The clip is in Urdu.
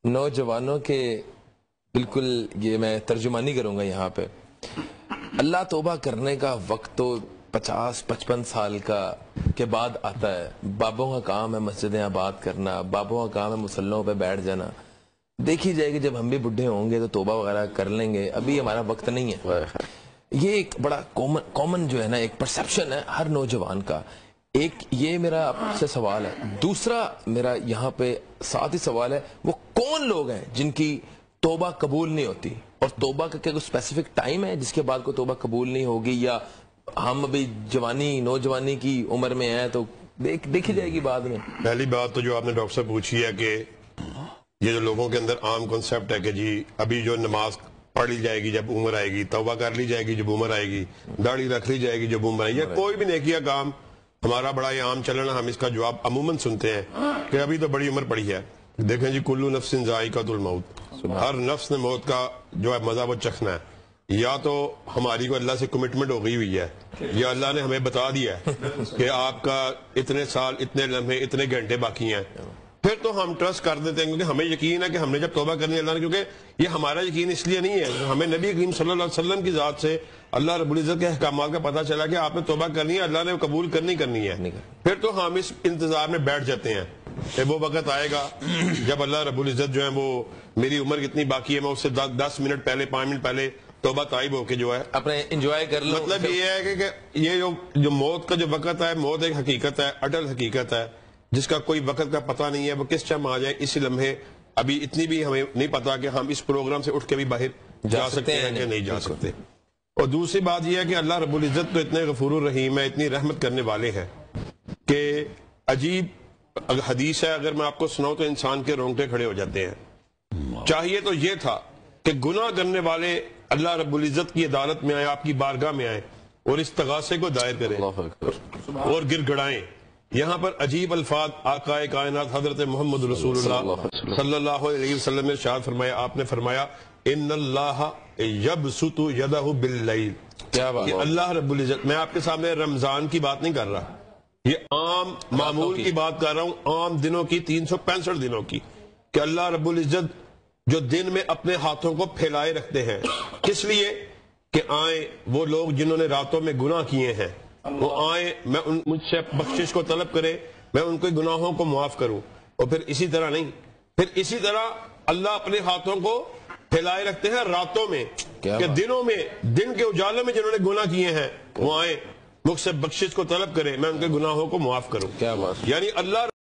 نوجوانوں کے بالکل یہ میں ترجمانی کروں گا یہاں پہ. اللہ توبہ کرنے کا وقت تو 50-55 سال کا کے بعد آتا ہے. بابوں کا کام ہے مسجدیں آباد کرنا, بابوں کا کام ہے مسلوں پہ بیٹھ جانا. دیکھی جائے گی جب ہم بھی بڈھے ہوں گے تو توبہ وغیرہ کر لیں گے, ابھی ہمارا وقت نہیں ہے. یہ ایک بڑا کامن جو ہے نا ایک پرسیپشن ہے ہر نوجوان کا. ایک یہ میرا آپ سے سوال ہے. دوسرا میرا یہاں پہ ساتھ ہی سوال ہے, وہ کون لوگ ہیں جن کی توبہ قبول نہیں ہوتی, اور توبہ کا کیا کوئی اسپیسیفک ٹائم ہے جس کے بعد کوئی توبہ قبول نہیں ہوگی, یا ہم ابھی نوجوانی کی عمر میں ہیں تو دیکھی جائے گی بعد میں؟ پہلی بات تو جو آپ نے ڈاکٹر صاحب پوچھی ہے کہ یہ جو لوگوں کے اندر عام کنسپٹ ہے کہ جی ابھی جو نماز پڑھ لی جائے گی جب عمر آئے گی, توبہ کر لی جائے گی جب عمر آئے گی, داڑھی رکھ لی جائے گی جب عمر آئے گی, یا کوئی بھی نیکیہ کام ہمارا بڑا یہ عام چلنا, ہم اس کا جواب عموماً سنتے ہیں کہ ابھی تو بڑی عمر پڑی ہے. دیکھیں جی, کلو نفس ذائقۃ الموت, ہر نفس نے موت کا جو ہے مزہ وہ چکھنا ہے. یا تو ہماری کو اللہ سے کمٹمنٹ ہو گئی ہوئی ہے, یا اللہ نے ہمیں بتا دیا ہے کہ آپ کا اتنے سال اتنے لمحے اتنے گھنٹے باقی ہیں, پھر تو ہم ٹرسٹ کر دیتے ہیں کیونکہ ہمیں یقین ہے کہ ہم نے جب توبہ کرنی ہے اللہ نے, کیونکہ یہ ہمارا یقین اس لیے نہیں ہے, ہمیں نبی کریم صلی اللہ علیہ وسلم کی ذات سے اللہ رب العزت کے احکامات کا پتہ چلا کہ آپ نے توبہ کرنی ہے, اللہ نے قبول کرنی ہے. پھر تو ہم اس انتظار میں بیٹھ جاتے ہیں کہ وہ وقت آئے گا جب اللہ رب العزت جو ہے وہ میری عمر کتنی باقی ہے, میں اس سے 10 منٹ پہلے 5 منٹ پہلے توبہ طائب ہو کے جو ہے اپنے انجوائے کر لو. مطلب یہ ہے کہ یہ جو موت کا جو وقت ہے, موت ایک حقیقت ہے, اٹل حقیقت ہے, جس کا کوئی وقت کا پتہ نہیں ہے, وہ کس ٹائم آ جائے اسی لمحے. ابھی اتنی بھی ہمیں نہیں پتا کہ ہم اس پروگرام سے اٹھ کے بھی باہر جا سکتے ہیں کہ نہیں جا سکتے. اور دوسری بات یہ ہے کہ اللہ رب العزت تو اتنے غفور الرحیم ہے, اتنی رحمت کرنے والے ہیں کہ عجیب حدیث ہے, اگر میں آپ کو سناؤں تو انسان کے رونگٹے کھڑے ہو جاتے ہیں. چاہیے تو یہ تھا کہ گناہ کرنے والے اللہ رب العزت کی عدالت میں آئے, آپ کی بارگاہ میں آئے اور استغاثے کو دائر کریں اور گر گڑائیں. یہاں پر عجیب الفاظ آقا کائنات حضرت محمد رسول اللہ صلی اللہ علیہ وسلم نے ارشاد فرمایا. آپ نے فرمایا ان اللہ یبسط یدہ باللیل. یہ اللہ رب العزت, میں آپ کے سامنے رمضان کی بات نہیں کر رہا, یہ عام معمول کی بات کر رہا ہوں, عام دنوں کی 365 دنوں کی, کہ اللہ رب العزت جو دن میں اپنے ہاتھوں کو پھیلائے رکھتے ہیں. کس لیے؟ کہ آئیں وہ لوگ جنہوں نے راتوں میں گناہ کیے ہیں, وہ آئیں, میں مجھ سے بخشش کو طلب کرے, میں ان کے گناہوں کو معاف کروں. اور پھر اسی طرح نہیں, پھر اسی طرح اللہ اپنے ہاتھوں کو پھیلائے رکھتے ہیں راتوں میں, کہ دنوں میں, دن کے اجالوں میں جنہوں نے گناہ کیے ہیں وہ آئیں مجھ سے بخشش کو طلب کرے, میں ان کے گناہوں کو معاف کروں. یعنی اللہ